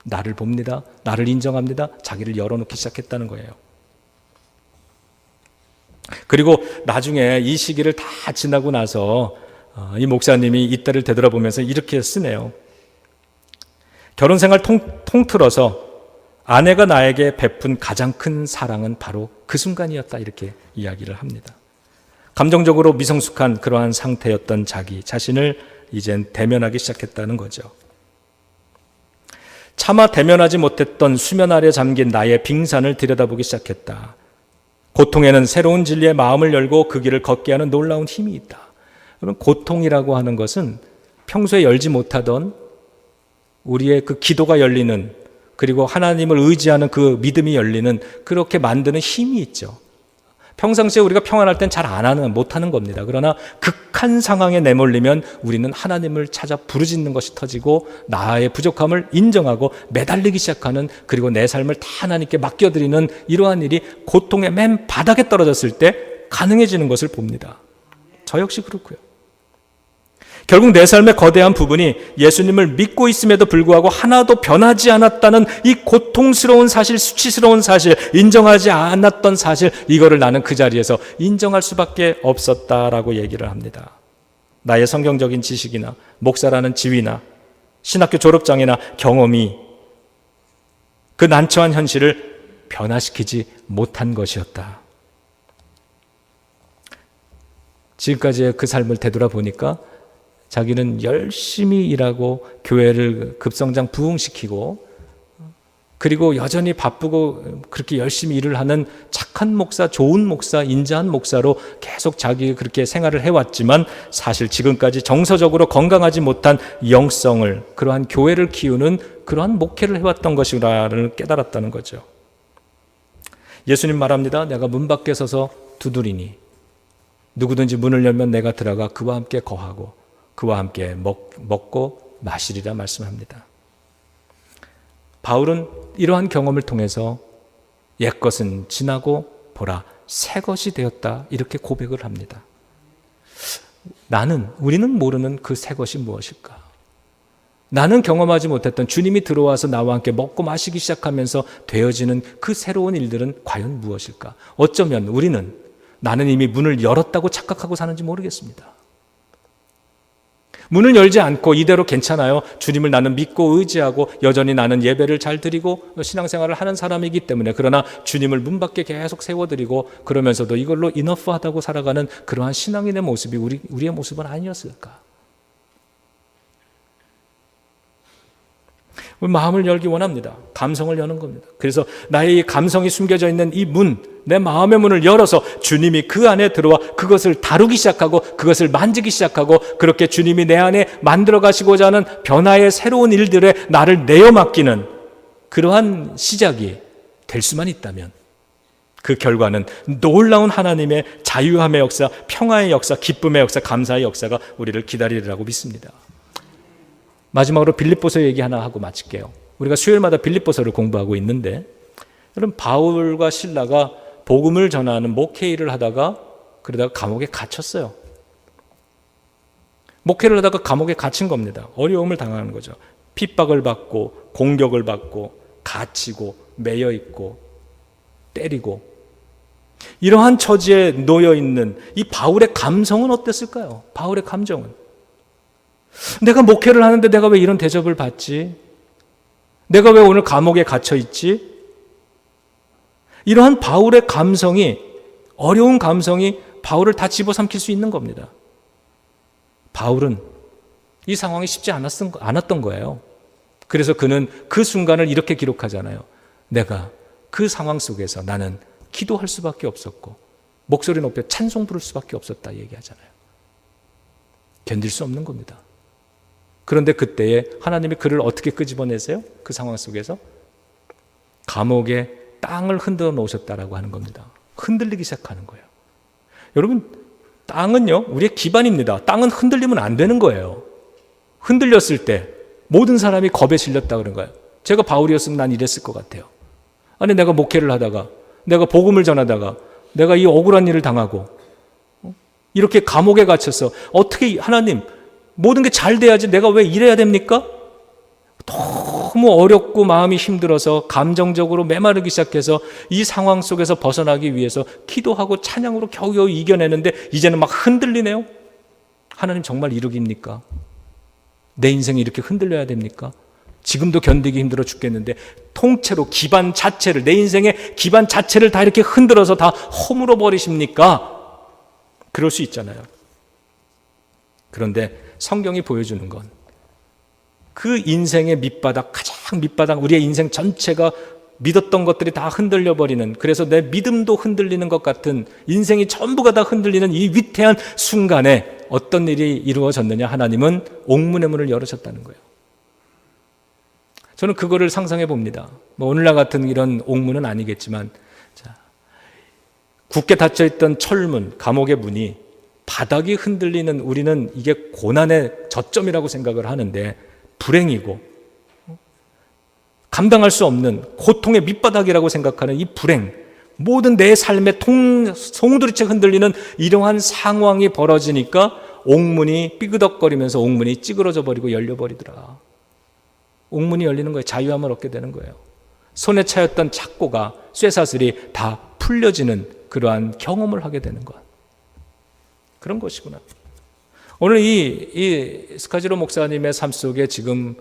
나를 봅니다. 나를 인정합니다. 자기를 열어놓기 시작했다는 거예요. 그리고 나중에 이 시기를 다 지나고 나서 이 목사님이 이때를 되돌아보면서 이렇게 쓰네요. 결혼 생활 통틀어서 아내가 나에게 베푼 가장 큰 사랑은 바로 그 순간이었다 이렇게 이야기를 합니다. 감정적으로 미성숙한 그러한 상태였던 자기 자신을 이젠 대면하기 시작했다는 거죠. 차마 대면하지 못했던 수면 아래 잠긴 나의 빙산을 들여다보기 시작했다. 고통에는 새로운 진리의 마음을 열고 그 길을 걷게 하는 놀라운 힘이 있다. 그러면 고통이라고 하는 것은 평소에 열지 못하던 우리의 그 기도가 열리는 그리고 하나님을 의지하는 그 믿음이 열리는 그렇게 만드는 힘이 있죠. 평상시에 우리가 평안할 땐 잘 못하는 겁니다. 그러나 극한 상황에 내몰리면 우리는 하나님을 찾아 부르짖는 것이 터지고 나의 부족함을 인정하고 매달리기 시작하는 그리고 내 삶을 다 하나님께 맡겨드리는 이러한 일이 고통의 맨 바닥에 떨어졌을 때 가능해지는 것을 봅니다. 저 역시 그렇고요. 결국 내 삶의 거대한 부분이 예수님을 믿고 있음에도 불구하고 하나도 변하지 않았다는 이 고통스러운 사실, 수치스러운 사실, 인정하지 않았던 사실, 이거를 나는 그 자리에서 인정할 수밖에 없었다라고 얘기를 합니다. 나의 성경적인 지식이나 목사라는 지위나 신학교 졸업장이나 경험이 그 난처한 현실을 변화시키지 못한 것이었다. 지금까지의 그 삶을 되돌아보니까 자기는 열심히 일하고 교회를 급성장 부흥시키고 그리고 여전히 바쁘고 그렇게 열심히 일을 하는 착한 목사, 좋은 목사, 인자한 목사로 계속 자기 그렇게 생활을 해왔지만 사실 지금까지 정서적으로 건강하지 못한 영성을 그러한 교회를 키우는 그러한 목회를 해왔던 것이라를 깨달았다는 거죠. 예수님 말합니다. 내가 문 밖에 서서 두드리니 누구든지 문을 열면 내가 들어가 그와 함께 거하고 그와 함께 먹고 마시리라 말씀합니다. 바울은 이러한 경험을 통해서 옛것은 지나고 보라 새 것이 되었다 이렇게 고백을 합니다. 우리는 모르는 그 새 것이 무엇일까? 나는 경험하지 못했던 주님이 들어와서 나와 함께 먹고 마시기 시작하면서 되어지는 그 새로운 일들은 과연 무엇일까? 어쩌면 나는 이미 문을 열었다고 착각하고 사는지 모르겠습니다. 문을 열지 않고 이대로 괜찮아요. 주님을 나는 믿고 의지하고 여전히 나는 예배를 잘 드리고 신앙생활을 하는 사람이기 때문에 그러나 주님을 문 밖에 계속 세워드리고 그러면서도 이걸로 이너프하다고 살아가는 그러한 신앙인의 모습이 우리의 모습은 아니었을까? 우리 마음을 열기 원합니다. 감성을 여는 겁니다. 그래서 나의 이 감성이 숨겨져 있는 이 문, 내 마음의 문을 열어서 주님이 그 안에 들어와 그것을 다루기 시작하고 그것을 만지기 시작하고 그렇게 주님이 내 안에 만들어 가시고자 하는 변화의 새로운 일들에 나를 내어 맡기는 그러한 시작이 될 수만 있다면 그 결과는 놀라운 하나님의 자유함의 역사, 평화의 역사, 기쁨의 역사, 감사의 역사가 우리를 기다리리라고 믿습니다. 마지막으로 빌립보서 얘기 하나 하고 마칠게요. 우리가 수요일마다 빌립보서를 공부하고 있는데 여러분, 바울과 실라가 복음을 전하는 목회 일을 하다가 그러다가 감옥에 갇혔어요. 목회를 하다가 감옥에 갇힌 겁니다. 어려움을 당하는 거죠. 핍박을 받고 공격을 받고 갇히고 매여 있고 때리고 이러한 처지에 놓여 있는 이 바울의 감성은 어땠을까요? 바울의 감정은 내가 목회를 하는데 내가 왜 이런 대접을 받지? 내가 왜 오늘 감옥에 갇혀 있지? 이러한 바울의 감성이, 어려운 감성이 바울을 다 집어삼킬 수 있는 겁니다. 바울은 이 상황이 쉽지 않았던 거예요. 그래서 그는 그 순간을 이렇게 기록하잖아요. 내가 그 상황 속에서 나는 기도할 수밖에 없었고 목소리 높여 찬송 부를 수밖에 없었다 얘기하잖아요. 견딜 수 없는 겁니다. 그런데 그때에 하나님이 그를 어떻게 끄집어내세요? 그 상황 속에서 감옥에 땅을 흔들어 놓으셨다라고 하는 겁니다. 흔들리기 시작하는 거예요. 여러분, 땅은요 우리의 기반입니다. 땅은 흔들리면 안 되는 거예요. 흔들렸을 때 모든 사람이 겁에 질렸다 그런 거예요. 제가 바울이었으면 난 이랬을 것 같아요. 아니, 내가 목회를 하다가 내가 복음을 전하다가 내가 이 억울한 일을 당하고 이렇게 감옥에 갇혀서 어떻게 하나님 모든 게 잘 돼야지 내가 왜 이래야 됩니까? 너무 어렵고 마음이 힘들어서 감정적으로 메마르기 시작해서 이 상황 속에서 벗어나기 위해서 기도하고 찬양으로 겨우겨우 이겨내는데 이제는 막 흔들리네요. 하나님 정말 이룩입니까? 내 인생이 이렇게 흔들려야 됩니까? 지금도 견디기 힘들어 죽겠는데 통째로 기반 자체를, 내 인생의 기반 자체를 다 이렇게 흔들어서 다 허물어 버리십니까? 그럴 수 있잖아요. 그런데 성경이 보여주는 건 그 인생의 밑바닥, 가장 밑바닥, 우리의 인생 전체가 믿었던 것들이 다 흔들려 버리는, 그래서 내 믿음도 흔들리는 것 같은, 인생이 전부가 다 흔들리는 이 위태한 순간에 어떤 일이 이루어졌느냐? 하나님은 옥문의 문을 열으셨다는 거예요. 저는 그거를 상상해 봅니다. 뭐 오늘날 같은 이런 옥문은 아니겠지만, 자, 굳게 닫혀있던 철문, 감옥의 문이 바닥이 흔들리는, 우리는 이게 고난의 저점이라고 생각을 하는데 불행이고 감당할 수 없는 고통의 밑바닥이라고 생각하는 이 불행, 모든 내 삶의 송두리째 흔들리는 이러한 상황이 벌어지니까 옥문이 삐그덕거리면서 옥문이 찌그러져 버리고 열려버리더라. 옥문이 열리는 거예요. 자유함을 얻게 되는 거예요. 손에 차였던 착고가, 쇠사슬이 다 풀려지는 그러한 경험을 하게 되는 것. 그런 것이구나. 오늘 이 스카지로 목사님의 삶 속에 지금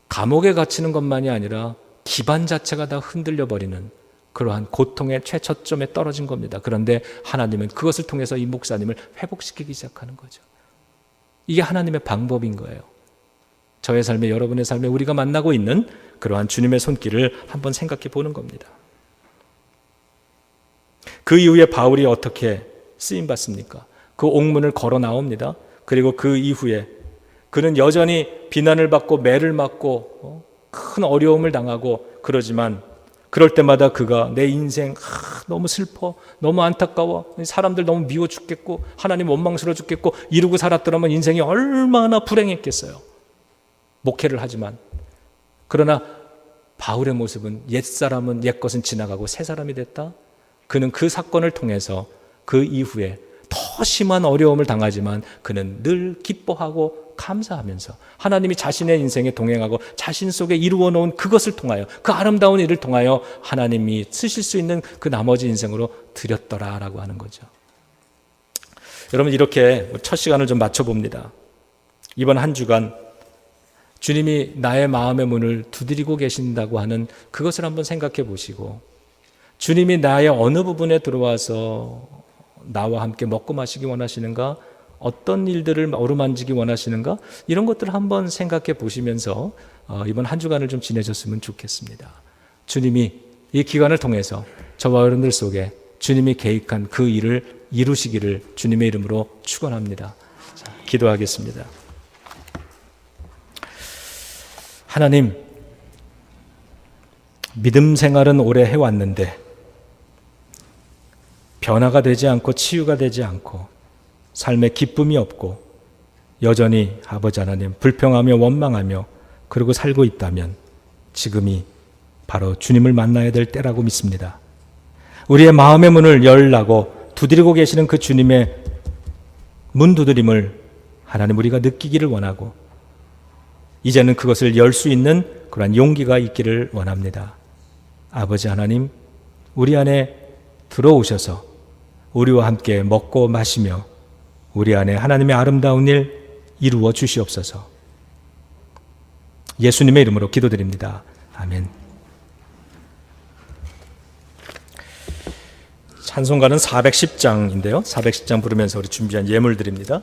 감옥에 갇히는 것만이 아니라 기반 자체가 다 흔들려 버리는 그러한 고통의 최저점에 떨어진 겁니다. 그런데 하나님은 그것을 통해서 이 목사님을 회복시키기 시작하는 거죠. 이게 하나님의 방법인 거예요. 저의 삶에, 여러분의 삶에 우리가 만나고 있는 그러한 주님의 손길을 한번 생각해 보는 겁니다. 그 이후에 바울이 어떻게 쓰임받습니까? 그 옥문을 걸어 나옵니다. 그리고 그 이후에 그는 여전히 비난을 받고 매를 맞고 큰 어려움을 당하고 그러지만 그럴 때마다 그가 내 인생 너무 슬퍼, 너무 안타까워, 사람들 너무 미워 죽겠고 하나님 원망스러워 죽겠고 이러고 살았더라면 인생이 얼마나 불행했겠어요. 목회를 하지만, 그러나 바울의 모습은 옛사람은 옛것은 지나가고 새사람이 됐다. 그는 그 사건을 통해서 그 이후에 더 심한 어려움을 당하지만 그는 늘 기뻐하고 감사하면서 하나님이 자신의 인생에 동행하고 자신 속에 이루어 놓은 그것을 통하여, 그 아름다운 일을 통하여 하나님이 쓰실 수 있는 그 나머지 인생으로 드렸더라라고 하는 거죠. 여러분, 이렇게 첫 시간을 좀 맞춰봅니다. 이번 한 주간 주님이 나의 마음의 문을 두드리고 계신다고 하는 그것을 한번 생각해 보시고, 주님이 나의 어느 부분에 들어와서 나와 함께 먹고 마시기 원하시는가? 어떤 일들을 어루만지기 원하시는가? 이런 것들을 한번 생각해 보시면서 이번 한 주간을 좀 지내셨으면 좋겠습니다. 주님이 이 기간을 통해서 저와 여러분들 속에 주님이 계획한 그 일을 이루시기를 주님의 이름으로 축원합니다. 자, 기도하겠습니다. 하나님, 믿음 생활은 오래 해왔는데 변화가 되지 않고 치유가 되지 않고 삶에 기쁨이 없고 여전히 아버지 하나님 불평하며 원망하며 그러고 살고 있다면 지금이 바로 주님을 만나야 될 때라고 믿습니다. 우리의 마음의 문을 열라고 두드리고 계시는 그 주님의 문 두드림을 하나님 우리가 느끼기를 원하고 이제는 그것을 열 수 있는 그러한 용기가 있기를 원합니다. 아버지 하나님, 우리 안에 들어오셔서 우리와 함께 먹고 마시며 우리 안에 하나님의 아름다운 일 이루어 주시옵소서. 예수님의 이름으로 기도드립니다. 아멘. 찬송가는 410장인데요. 410장 부르면서 우리 준비한 예물 드립니다.